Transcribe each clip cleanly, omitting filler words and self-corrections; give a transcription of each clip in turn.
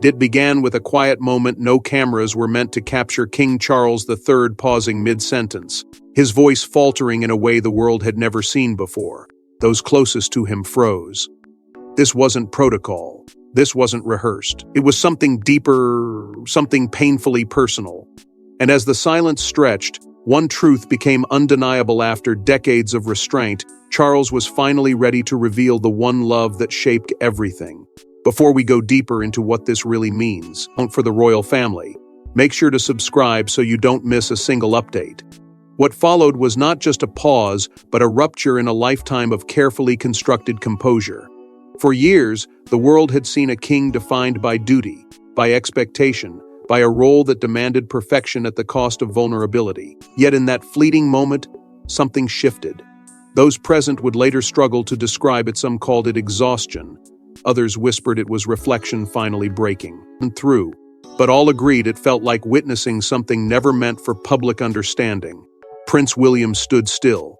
It began with a quiet moment. No cameras were meant to capture King Charles III pausing mid-sentence, his voice faltering in a way the world had never seen before. Those closest to him froze. This wasn't protocol. This wasn't rehearsed. It was something deeper, something painfully personal. And as the silence stretched, one truth became undeniable. After decades of restraint, Charles was finally ready to reveal the one love that shaped everything. Before we go deeper into what this really means, for the royal family, make sure to subscribe so you don't miss a single update. What followed was not just a pause, but a rupture in a lifetime of carefully constructed composure. For years, the world had seen a king defined by duty, by expectation, by a role that demanded perfection at the cost of vulnerability. Yet in that fleeting moment, something shifted. Those present would later struggle to describe it. Some called it exhaustion. Others whispered it was reflection finally breaking through. But all agreed it felt like witnessing something never meant for public understanding. Prince William stood still,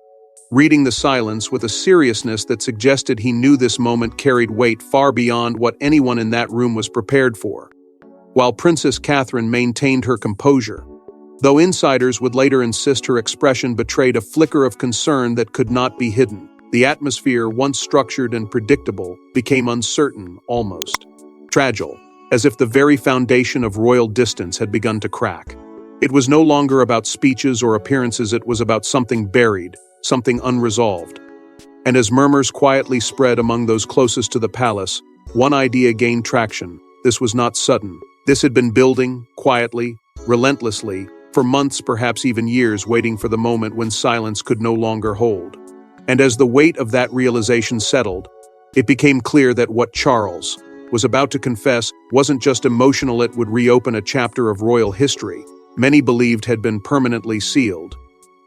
reading the silence with a seriousness that suggested he knew this moment carried weight far beyond what anyone in that room was prepared for, while Princess Catherine maintained her composure, though insiders would later insist her expression betrayed a flicker of concern that could not be hidden. The atmosphere, once structured and predictable, became uncertain, almost fragile, as if the very foundation of royal distance had begun to crack. It was no longer about speeches or appearances. It was about something buried, something unresolved. And as murmurs quietly spread among those closest to the palace, one idea gained traction. This was not sudden. This had been building, quietly, relentlessly, for months, perhaps even years, waiting for the moment when silence could no longer hold. And as the weight of that realization settled, it became clear that what Charles was about to confess wasn't just emotional. It would reopen a chapter of royal history many believed had been permanently sealed.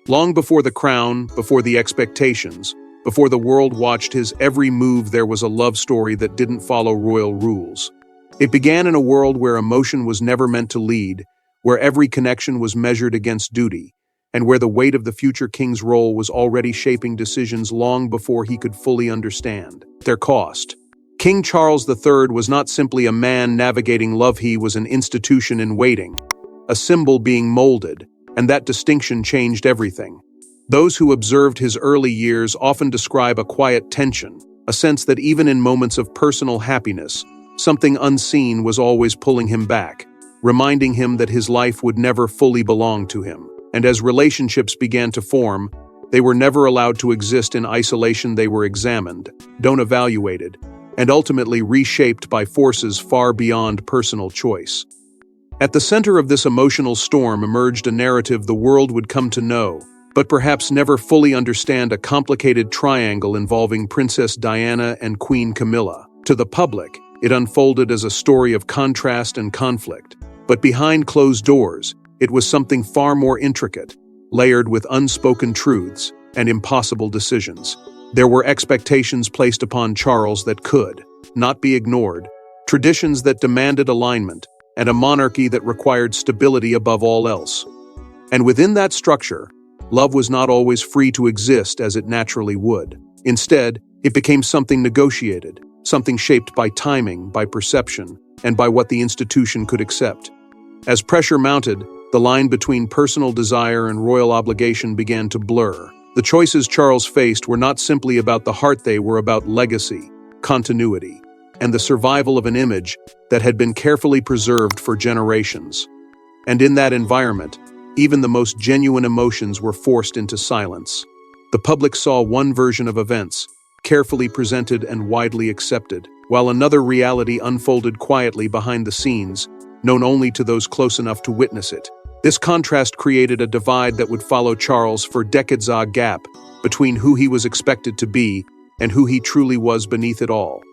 Long before the crown, before the expectations, before the world watched his every move, there was a love story that didn't follow royal rules. It began in a world where emotion was never meant to lead, where every connection was measured against duty, and where the weight of the future king's role was already shaping decisions long before he could fully understand their cost. King Charles III was not simply a man navigating love. He was an institution in waiting, a symbol being molded, and that distinction changed everything. Those who observed his early years often describe a quiet tension, a sense that even in moments of personal happiness, something unseen was always pulling him back, reminding him that his life would never fully belong to him. And as relationships began to form, they were never allowed to exist in isolation. They were examined, evaluated, and ultimately reshaped by forces far beyond personal choice. At the center of this emotional storm emerged a narrative the world would come to know, but perhaps never fully understand: a complicated triangle involving Princess Diana and Queen Camilla. To the public, it unfolded as a story of contrast and conflict, but behind closed doors, it was something far more intricate, layered with unspoken truths and impossible decisions. There were expectations placed upon Charles that could not be ignored, traditions that demanded alignment, and a monarchy that required stability above all else. And within that structure, love was not always free to exist as it naturally would. Instead, it became something negotiated, something shaped by timing, by perception, and by what the institution could accept. As pressure mounted, the line between personal desire and royal obligation began to blur. The choices Charles faced were not simply about the heart. They were about legacy, continuity, and the survival of an image that had been carefully preserved for generations. And in that environment, even the most genuine emotions were forced into silence. The public saw one version of events, carefully presented and widely accepted, while another reality unfolded quietly behind the scenes, known only to those close enough to witness it. This contrast created a divide that would follow Charles for decades, a gap between who he was expected to be and who he truly was beneath it all.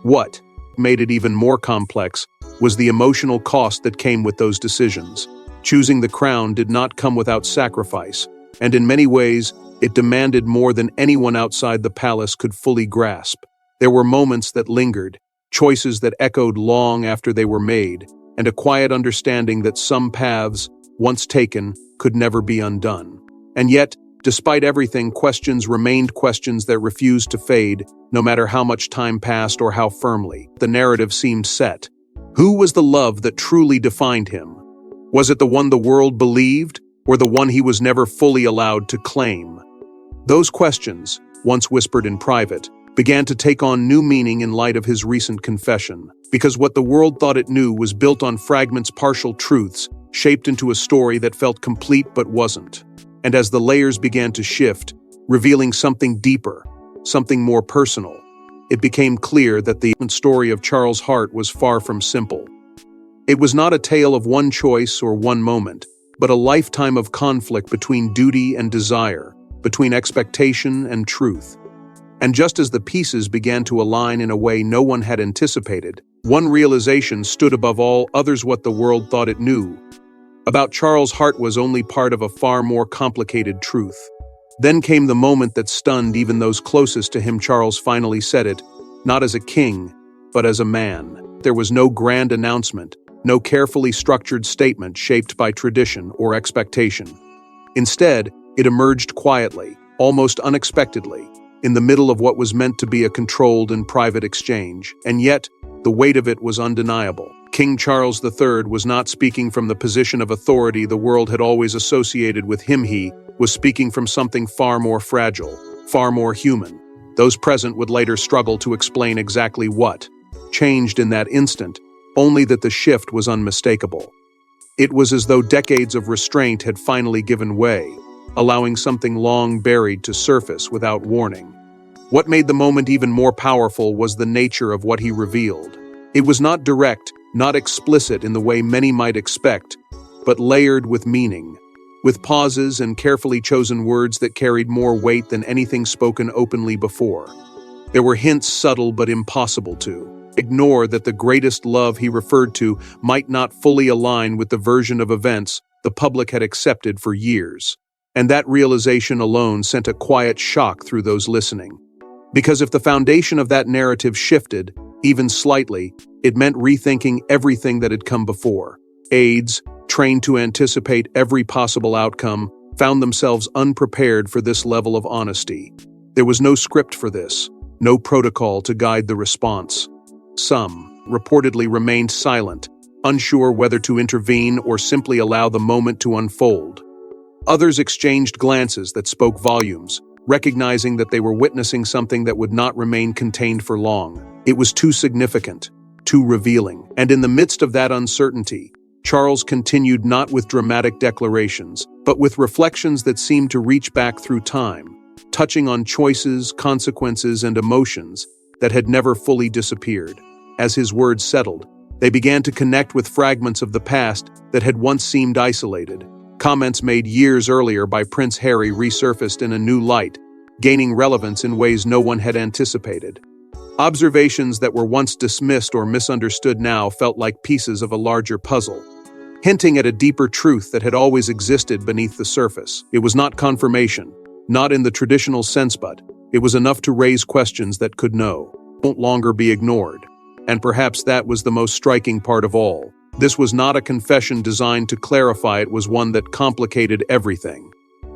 What made it even more complex was the emotional cost that came with those decisions. Choosing the crown did not come without sacrifice, and in many ways, it demanded more than anyone outside the palace could fully grasp. There were moments that lingered, choices that echoed long after they were made, and a quiet understanding that some paths, once taken, could never be undone. And yet, despite everything, questions remained, questions that refused to fade, no matter how much time passed or how firmly the narrative seemed set. Who was the love that truly defined him? Was it the one the world believed, or the one he was never fully allowed to claim? Those questions, once whispered in private, began to take on new meaning in light of his recent confession, because what the world thought it knew was built on fragments, partial truths, shaped into a story that felt complete but wasn't. And as the layers began to shift, revealing something deeper, something more personal, it became clear that the story of Charles Hart was far from simple. It was not a tale of one choice or one moment, but a lifetime of conflict between duty and desire, between expectation and truth. And just as the pieces began to align in a way no one had anticipated, one realization stood above all others: what the world thought it knew about Charles Hart was only part of a far more complicated truth. Then came the moment that stunned even those closest to him. Charles finally said it, not as a king, but as a man. There was no grand announcement, no carefully structured statement shaped by tradition or expectation. Instead, it emerged quietly, almost unexpectedly, in the middle of what was meant to be a controlled and private exchange, and yet, the weight of it was undeniable. King Charles III was not speaking from the position of authority the world had always associated with him. He was speaking from something far more fragile, far more human. Those present would later struggle to explain exactly what changed in that instant, only that the shift was unmistakable. It was as though decades of restraint had finally given way, allowing something long buried to surface without warning. What made the moment even more powerful was the nature of what he revealed. It was not direct, not explicit in the way many might expect, but layered with meaning, with pauses and carefully chosen words that carried more weight than anything spoken openly before. There were hints subtle but impossible to ignore that the greatest love he referred to might not fully align with the version of events the public had accepted for years. And that realization alone sent a quiet shock through those listening. Because if the foundation of that narrative shifted, even slightly, it meant rethinking everything that had come before. Aides, trained to anticipate every possible outcome, found themselves unprepared for this level of honesty. There was no script for this, no protocol to guide the response. Some, reportedly, remained silent, unsure whether to intervene or simply allow the moment to unfold. Others exchanged glances that spoke volumes, recognizing that they were witnessing something that would not remain contained for long. It was too significant, too revealing. And in the midst of that uncertainty, Charles continued not with dramatic declarations, but with reflections that seemed to reach back through time, touching on choices, consequences, and emotions that had never fully disappeared. As his words settled, they began to connect with fragments of the past that had once seemed isolated. Comments made years earlier by Prince Harry resurfaced in a new light, gaining relevance in ways no one had anticipated. Observations that were once dismissed or misunderstood now felt like pieces of a larger puzzle, hinting at a deeper truth that had always existed beneath the surface. It was not confirmation, not in the traditional sense, but it was enough to raise questions that could no longer be ignored. And perhaps that was the most striking part of all. This was not a confession designed to clarify, it was one that complicated everything.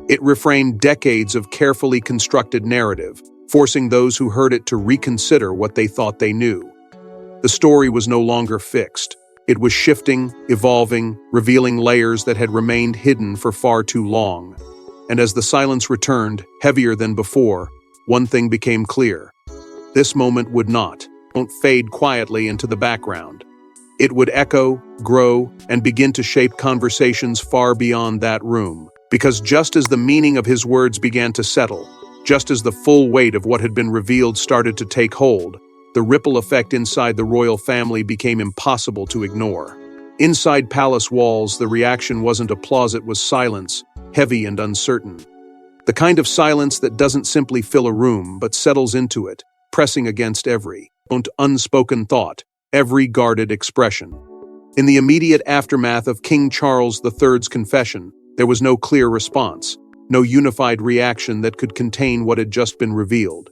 It reframed decades of carefully constructed narrative, forcing those who heard it to reconsider what they thought they knew. The story was no longer fixed. It was shifting, evolving, revealing layers that had remained hidden for far too long. And as the silence returned, heavier than before, one thing became clear. This moment would not fade quietly into the background. It would echo, grow, and begin to shape conversations far beyond that room. Because just as the meaning of his words began to settle, just as the full weight of what had been revealed started to take hold, the ripple effect inside the royal family became impossible to ignore. Inside palace walls, the reaction wasn't applause, it was silence, heavy and uncertain. The kind of silence that doesn't simply fill a room, but settles into it, pressing against every unspoken thought, every guarded expression. In the immediate aftermath of King Charles III's confession, there was no clear response, no unified reaction that could contain what had just been revealed.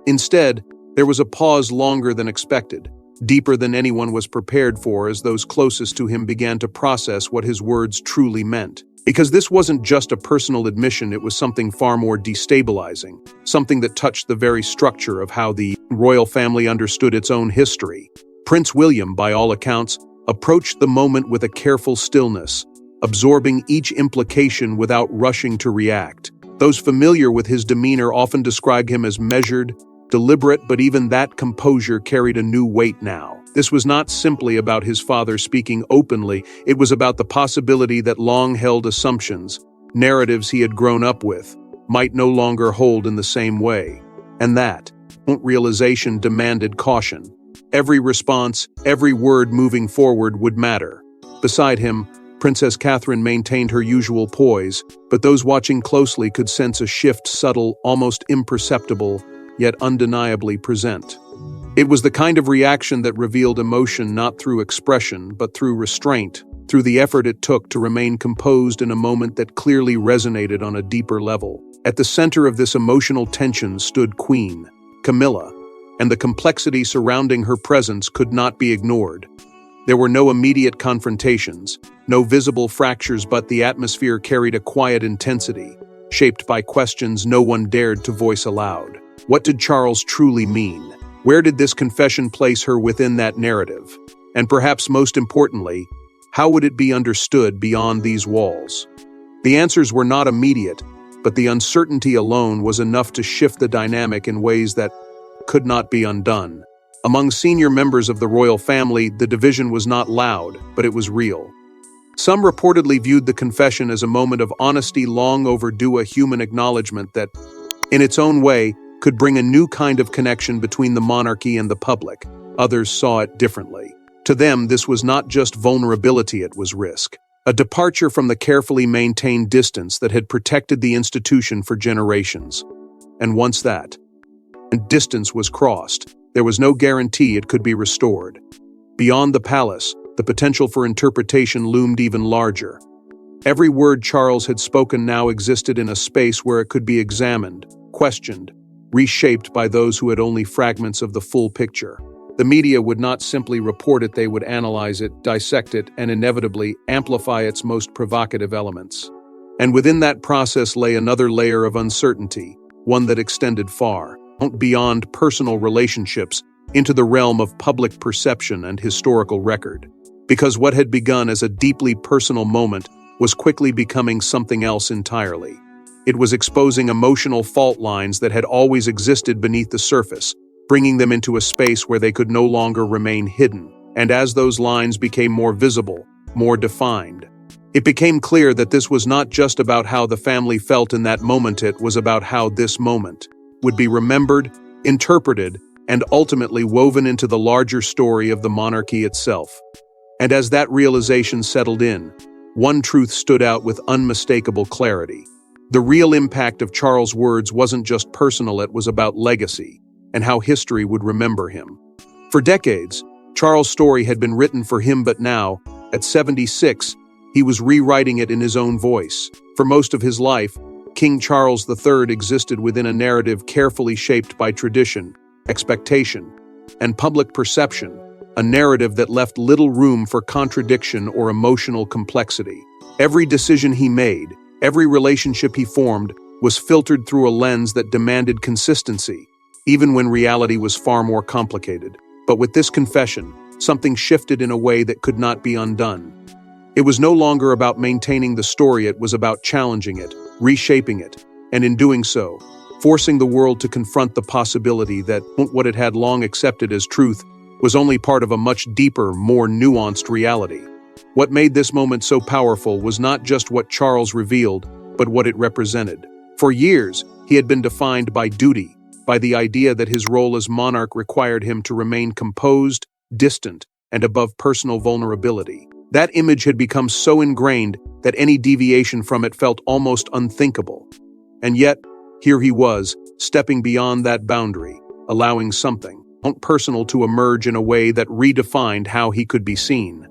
Instead, there was a pause longer than expected, deeper than anyone was prepared for, as those closest to him began to process what his words truly meant. Because this wasn't just a personal admission, it was something far more destabilizing, something that touched the very structure of how the royal family understood its own history. Prince William, by all accounts, approached the moment with a careful stillness, absorbing each implication without rushing to react. Those familiar with his demeanor often described him as measured, deliberate, but even that composure carried a new weight now. This was not simply about his father speaking openly, it was about the possibility that long-held assumptions, narratives he had grown up with, might no longer hold in the same way. And that realization demanded caution. Every response, every word moving forward would matter. Beside him, Princess Catherine maintained her usual poise, but those watching closely could sense a shift subtle, almost imperceptible, yet undeniably present. It was the kind of reaction that revealed emotion not through expression, but through restraint, through the effort it took to remain composed in a moment that clearly resonated on a deeper level. At the center of this emotional tension stood Queen Camilla, and the complexity surrounding her presence could not be ignored. There were no immediate confrontations, no visible fractures, but the atmosphere carried a quiet intensity, shaped by questions no one dared to voice aloud. What did Charles truly mean? Where did this confession place her within that narrative? And perhaps most importantly, how would it be understood beyond these walls? The answers were not immediate, but the uncertainty alone was enough to shift the dynamic in ways that could not be undone. Among senior members of the royal family, the division was not loud, but it was real. Some reportedly viewed the confession as a moment of honesty long overdue, a human acknowledgement that, in its own way, could bring a new kind of connection between the monarchy and the public. Others saw it differently. To them, this was not just vulnerability, it was risk. A departure from the carefully maintained distance that had protected the institution for generations. And once that distance was crossed, there was no guarantee it could be restored. Beyond the palace, the potential for interpretation loomed even larger. Every word Charles had spoken now existed in a space where it could be examined, questioned, reshaped by those who had only fragments of the full picture. The media would not simply report it, they would analyze it, dissect it, and inevitably amplify its most provocative elements. And within that process lay another layer of uncertainty, one that extended far beyond personal relationships into the realm of public perception and historical record. Because what had begun as a deeply personal moment was quickly becoming something else entirely. It was exposing emotional fault lines that had always existed beneath the surface, bringing them into a space where they could no longer remain hidden. And as those lines became more visible, more defined, it became clear that this was not just about how the family felt in that moment, it was about how this moment would be remembered, interpreted, and ultimately woven into the larger story of the monarchy itself. And as that realization settled in, one truth stood out with unmistakable clarity. The real impact of Charles' words wasn't just personal, it was about legacy and how history would remember him. For decades, Charles' story had been written for him, but now, at 76, he was rewriting it in his own voice. For most of his life, King Charles III existed within a narrative carefully shaped by tradition, expectation, and public perception, a narrative that left little room for contradiction or emotional complexity. Every decision he made, every relationship he formed, was filtered through a lens that demanded consistency, even when reality was far more complicated. But with this confession, something shifted in a way that could not be undone. It was no longer about maintaining the story, it was about challenging it, reshaping it, and in doing so, forcing the world to confront the possibility that what it had long accepted as truth was only part of a much deeper, more nuanced reality. What made this moment so powerful was not just what Charles revealed, but what it represented. For years, he had been defined by duty, by the idea that his role as monarch required him to remain composed, distant, and above personal vulnerability. That image had become so ingrained that any deviation from it felt almost unthinkable. And yet, here he was, stepping beyond that boundary, allowing something personal to emerge in a way that redefined how he could be seen.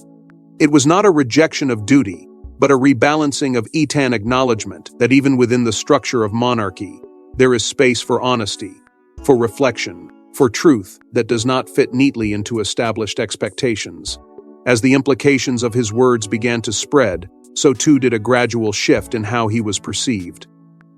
It was not a rejection of duty, but a rebalancing of etan acknowledgement that even within the structure of monarchy, there is space for honesty, for reflection, for truth that does not fit neatly into established expectations. As the implications of his words began to spread, so too did a gradual shift in how he was perceived.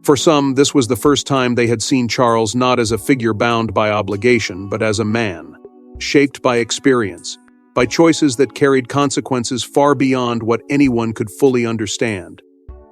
For some, this was the first time they had seen Charles not as a figure bound by obligation, but as a man. shaped by experience, by choices that carried consequences far beyond what anyone could fully understand.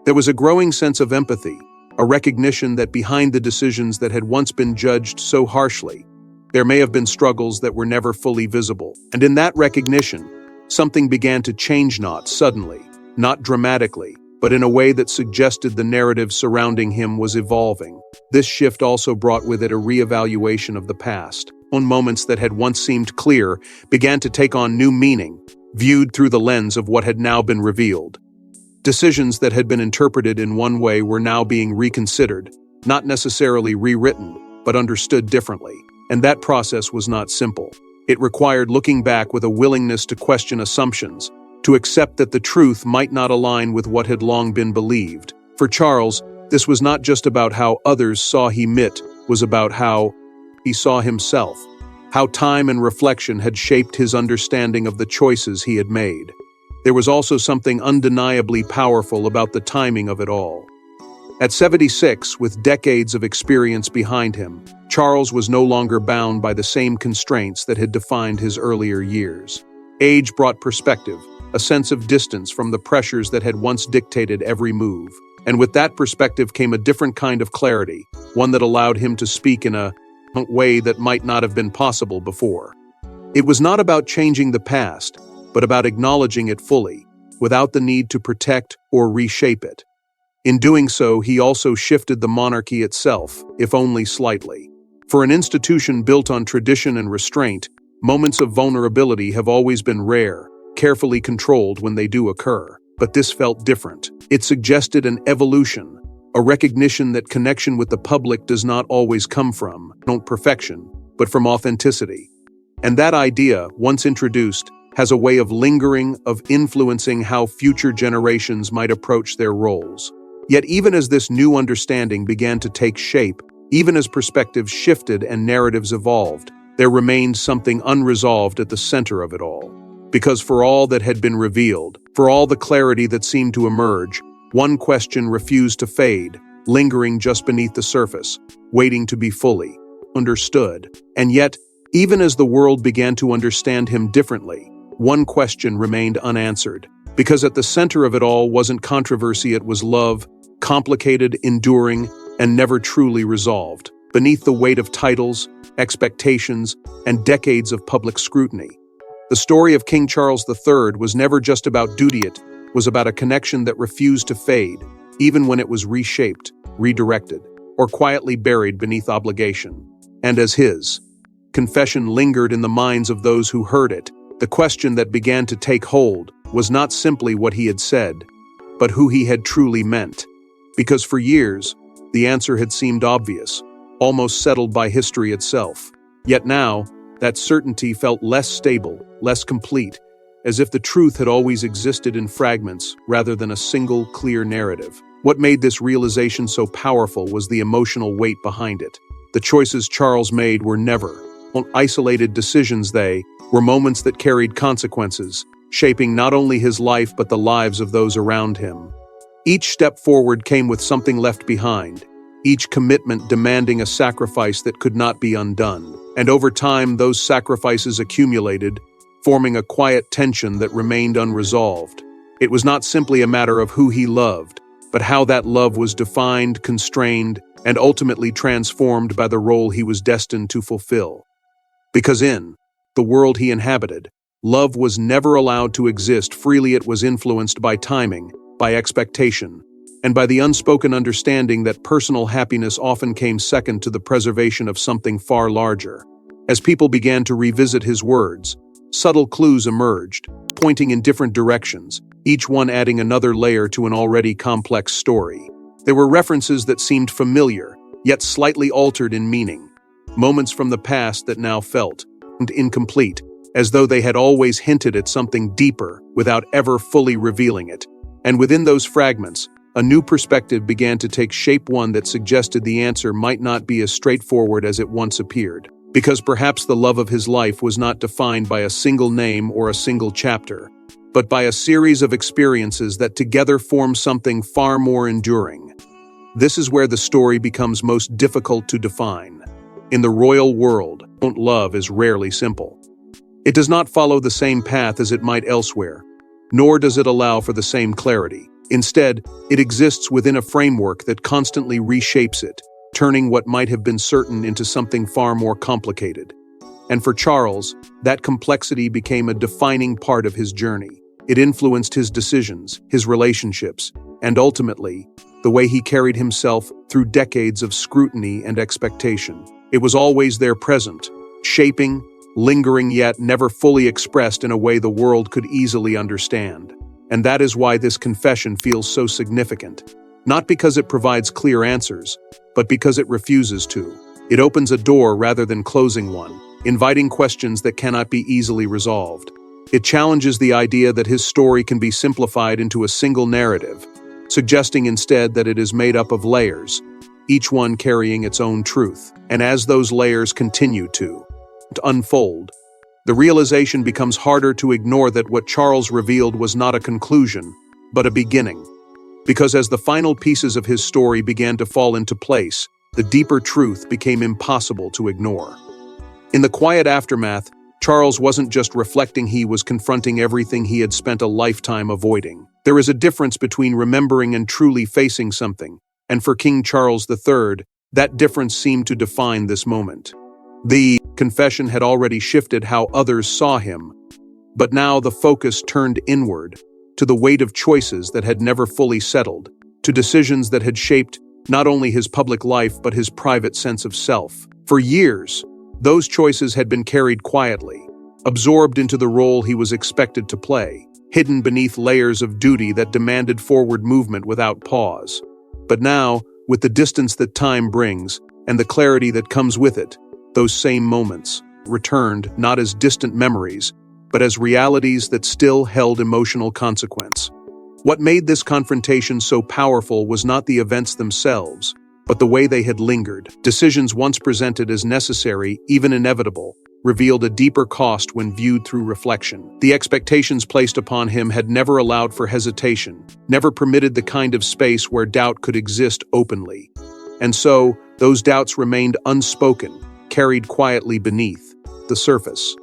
There was a growing sense of empathy, a recognition that behind the decisions that had once been judged so harshly, there may have been struggles that were never fully visible. And in that recognition, something began to change, not suddenly, not dramatically, but in a way that suggested the narrative surrounding him was evolving. This shift also brought with it a reevaluation of the past. On moments that had once seemed clear began to take on new meaning, viewed through the lens of what had now been revealed. Decisions that had been interpreted in one way were now being reconsidered, not necessarily rewritten, but understood differently. And that process was not simple. It required looking back with a willingness to question assumptions, to accept that the truth might not align with what had long been believed. For Charles, this was not just about how others saw him, it was about how he saw himself, how time and reflection had shaped his understanding of the choices he had made. There was also something undeniably powerful about the timing of it all. At 76, with decades of experience behind him, Charles was no longer bound by the same constraints that had defined his earlier years. Age brought perspective, a sense of distance from the pressures that had once dictated every move. And with that perspective came a different kind of clarity, one that allowed him to speak in a way that might not have been possible before. It was not about changing the past, but about acknowledging it fully, without the need to protect or reshape it. In doing so, he also shifted the monarchy itself, if only slightly. For an institution built on tradition and restraint, moments of vulnerability have always been rare, carefully controlled when they do occur. But this felt different. It suggested an evolution, a recognition that connection with the public does not always come from, not perfection, but from authenticity. And that idea, once introduced, has a way of lingering, of influencing how future generations might approach their roles. Yet even as this new understanding began to take shape, even as perspectives shifted and narratives evolved, there remained something unresolved at the center of it all. Because for all that had been revealed, for all the clarity that seemed to emerge, one question refused to fade, lingering just beneath the surface, waiting to be fully understood. And yet, even as the world began to understand him differently, one question remained unanswered. Because at the center of it all wasn't controversy, it was love, complicated, enduring, and never truly resolved. Beneath the weight of titles, expectations, and decades of public scrutiny, the story of King Charles III was never just about duty, it was about a connection that refused to fade, even when it was reshaped, redirected, or quietly buried beneath obligation. And as his confession lingered in the minds of those who heard it, the question that began to take hold was not simply what he had said, but who he had truly meant. Because for years, the answer had seemed obvious, almost settled by history itself. Yet now, that certainty felt less stable, less complete, as if the truth had always existed in fragments rather than a single, clear narrative. What made this realization so powerful was the emotional weight behind it. The choices Charles made were never isolated decisions, they were moments that carried consequences, shaping not only his life but the lives of those around him. Each step forward came with something left behind, each commitment demanding a sacrifice that could not be undone. And over time, those sacrifices accumulated, forming a quiet tension that remained unresolved. It was not simply a matter of who he loved, but how that love was defined, constrained, and ultimately transformed by the role he was destined to fulfill. Because in the world he inhabited, love was never allowed to exist freely. It was influenced by timing, by expectation, and by the unspoken understanding that personal happiness often came second to the preservation of something far larger. As people began to revisit his words, subtle clues emerged, pointing in different directions, each one adding another layer to an already complex story. There were references that seemed familiar, yet slightly altered in meaning, moments from the past that now felt incomplete, as though they had always hinted at something deeper without ever fully revealing it. And within those fragments, a new perspective began to take shape, one that suggested the answer might not be as straightforward as it once appeared. Because perhaps the love of his life was not defined by a single name or a single chapter, but by a series of experiences that together form something far more enduring. This is where the story becomes most difficult to define. In the royal world, love is rarely simple. It does not follow the same path as it might elsewhere, nor does it allow for the same clarity. Instead, it exists within a framework that constantly reshapes it, turning what might have been certain into something far more complicated. And for Charles, that complexity became a defining part of his journey. It influenced his decisions, his relationships, and ultimately, the way he carried himself through decades of scrutiny and expectation. It was always there present, shaping, lingering yet never fully expressed in a way the world could easily understand. And that is why this confession feels so significant. Not because it provides clear answers, but because it refuses to. It opens a door rather than closing one, inviting questions that cannot be easily resolved. It challenges the idea that his story can be simplified into a single narrative, suggesting instead that it is made up of layers, each one carrying its own truth. And as those layers continue to unfold, the realization becomes harder to ignore that what Charles revealed was not a conclusion, but a beginning. Because as the final pieces of his story began to fall into place, the deeper truth became impossible to ignore. In the quiet aftermath, Charles wasn't just reflecting, he was confronting everything he had spent a lifetime avoiding. There is a difference between remembering and truly facing something, and for King Charles III, that difference seemed to define this moment. The confession had already shifted how others saw him, but now the focus turned inward, to the weight of choices that had never fully settled, to decisions that had shaped not only his public life but his private sense of self. For years, those choices had been carried quietly, absorbed into the role he was expected to play, hidden beneath layers of duty that demanded forward movement without pause. But now, with the distance that time brings, and the clarity that comes with it, those same moments returned not as distant memories, but as realities that still held emotional consequence. What made this confrontation so powerful was not the events themselves, but the way they had lingered. Decisions once presented as necessary, even inevitable, revealed a deeper cost when viewed through reflection. The expectations placed upon him had never allowed for hesitation, never permitted the kind of space where doubt could exist openly. And so, those doubts remained unspoken, carried quietly beneath the surface.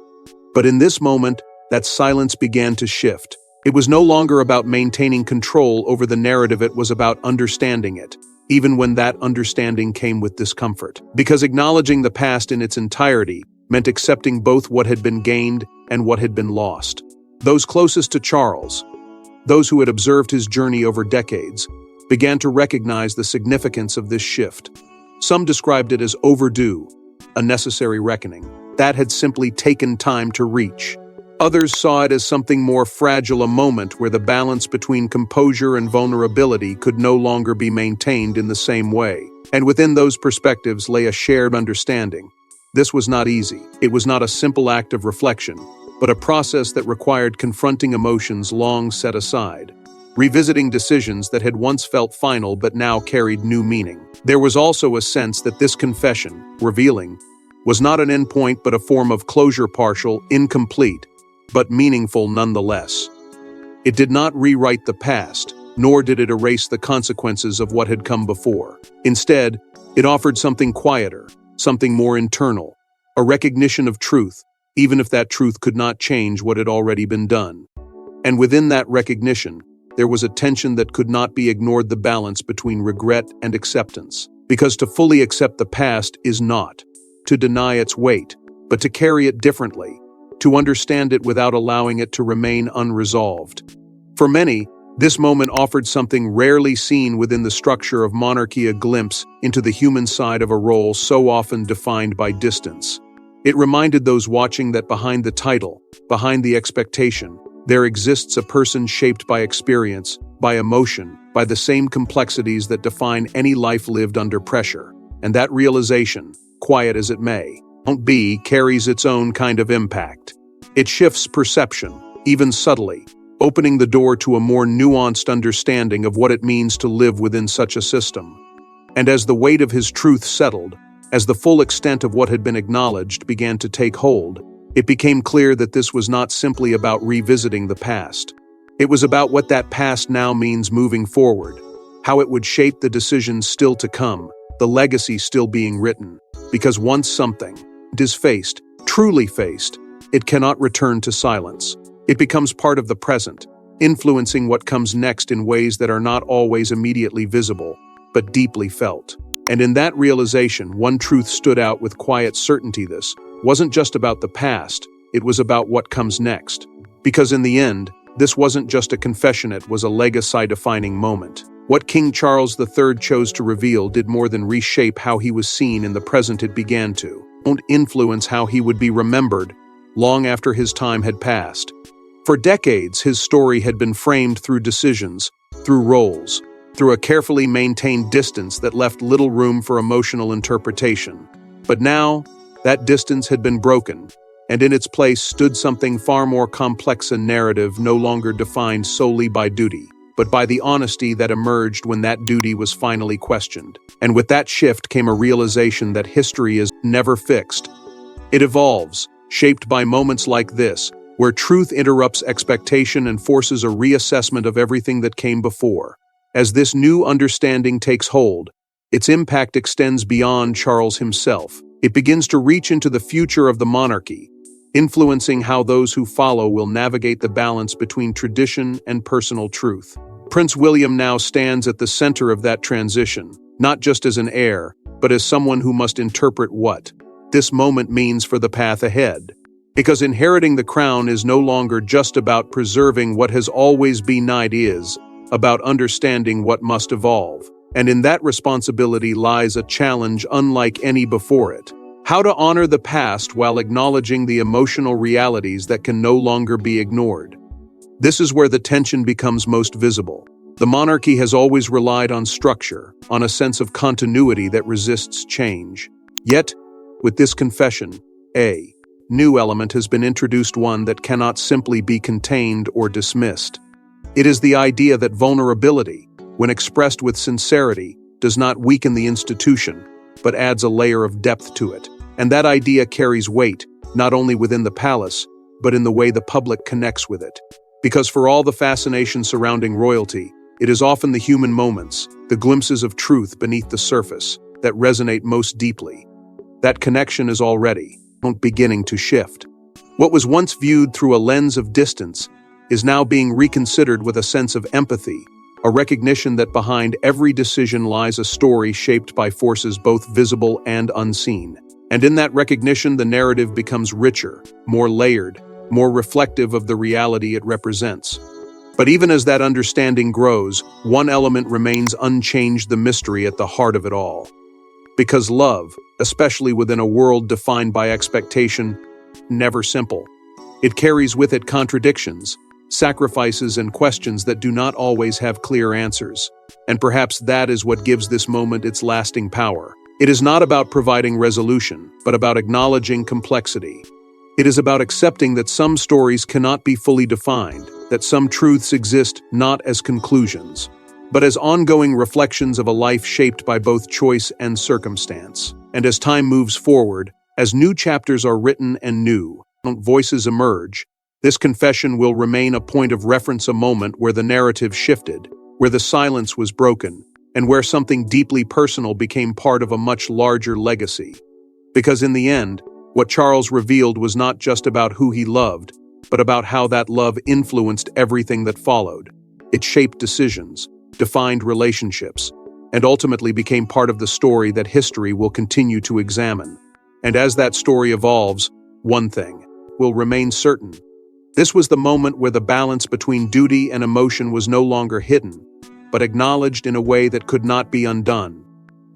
But in this moment, that silence began to shift. It was no longer about maintaining control over the narrative, it was about understanding it, even when that understanding came with discomfort. Because acknowledging the past in its entirety meant accepting both what had been gained and what had been lost. Those closest to Charles, those who had observed his journey over decades, began to recognize the significance of this shift. Some described it as overdue, a necessary reckoning that had simply taken time to reach. Others saw it as something more fragile, a moment where the balance between composure and vulnerability could no longer be maintained in the same way. And within those perspectives lay a shared understanding. This was not easy. It was not a simple act of reflection, but a process that required confronting emotions long set aside, revisiting decisions that had once felt final but now carried new meaning. There was also a sense that this confession, revealing, was not an endpoint but a form of closure, partial, incomplete, but meaningful nonetheless. It did not rewrite the past, nor did it erase the consequences of what had come before. Instead, it offered something quieter, something more internal, a recognition of truth, even if that truth could not change what had already been done. And within that recognition, there was a tension that could not be ignored, the balance between regret and acceptance. Because to fully accept the past is not to deny its weight, but to carry it differently, to understand it without allowing it to remain unresolved. For many, this moment offered something rarely seen within the structure of monarchy, a glimpse into the human side of a role so often defined by distance. It reminded those watching that behind the title, behind the expectation, there exists a person shaped by experience, by emotion, by the same complexities that define any life lived under pressure. And that realization, quiet as it may be, carries its own kind of impact. It shifts perception, even subtly, opening the door to a more nuanced understanding of what it means to live within such a system. And as the weight of his truth settled, as the full extent of what had been acknowledged began to take hold, it became clear that this was not simply about revisiting the past. It was about what that past now means moving forward, how it would shape the decisions still to come, the legacy still being written. Because once something is faced, truly faced, it cannot return to silence. It becomes part of the present, influencing what comes next in ways that are not always immediately visible, but deeply felt. And in that realization, one truth stood out with quiet certainty: this wasn't just about the past, it was about what comes next. Because in the end, this wasn't just a confession, it was a legacy-defining moment. What King Charles III chose to reveal did more than reshape how he was seen in the present. It began to influence how he would be remembered long after his time had passed. For decades, his story had been framed through decisions, through roles, through a carefully maintained distance that left little room for emotional interpretation. But now, that distance had been broken, and in its place stood something far more complex: a narrative no longer defined solely by duty, but by the honesty that emerged when that duty was finally questioned. And with that shift came a realization that history is never fixed. It evolves, shaped by moments like this, where truth interrupts expectation and forces a reassessment of everything that came before. As this new understanding takes hold, its impact extends beyond Charles himself. It begins to reach into the future of the monarchy, influencing how those who follow will navigate the balance between tradition and personal truth. Prince William now stands at the center of that transition, not just as an heir, but as someone who must interpret what this moment means for the path ahead. Because inheriting the crown is no longer just about preserving what has always been, it is about understanding what must evolve. And in that responsibility lies a challenge unlike any before it: how to honor the past while acknowledging the emotional realities that can no longer be ignored. This is where the tension becomes most visible. The monarchy has always relied on structure, on a sense of continuity that resists change. Yet, with this confession, a new element has been introduced, one that cannot simply be contained or dismissed. It is the idea that vulnerability, when expressed with sincerity, does not weaken the institution, but adds a layer of depth to it. And that idea carries weight, not only within the palace, but in the way the public connects with it. Because for all the fascination surrounding royalty, it is often the human moments, the glimpses of truth beneath the surface, that resonate most deeply. That connection is already beginning to shift. What was once viewed through a lens of distance is now being reconsidered with a sense of empathy, a recognition that behind every decision lies a story shaped by forces both visible and unseen. And in that recognition, the narrative becomes richer, more layered, more reflective of the reality it represents. But even as that understanding grows, one element remains unchanged: the mystery at the heart of it all. Because love, especially within a world defined by expectation, never simple. It carries with it contradictions, sacrifices, and questions that do not always have clear answers. And perhaps that is what gives this moment its lasting power. It is not about providing resolution, but about acknowledging complexity. It is about accepting that some stories cannot be fully defined, that some truths exist not as conclusions, but as ongoing reflections of a life shaped by both choice and circumstance. And as time moves forward, as new chapters are written and new voices emerge, this confession will remain a point of reference, a moment where the narrative shifted, where the silence was broken, and where something deeply personal became part of a much larger legacy. Because in the end, what Charles revealed was not just about who he loved, but about how that love influenced everything that followed. It shaped decisions, defined relationships, and ultimately became part of the story that history will continue to examine. And as that story evolves, one thing will remain certain. This was the moment where the balance between duty and emotion was no longer hidden, but acknowledged in a way that could not be undone.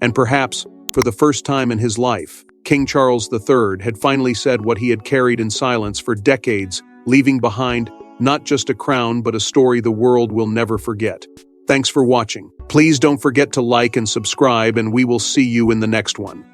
And perhaps, for the first time in his life, King Charles III had finally said what he had carried in silence for decades, leaving behind not just a crown but a story the world will never forget. Thanks for watching. Please don't forget to like and subscribe, and we will see you in the next one.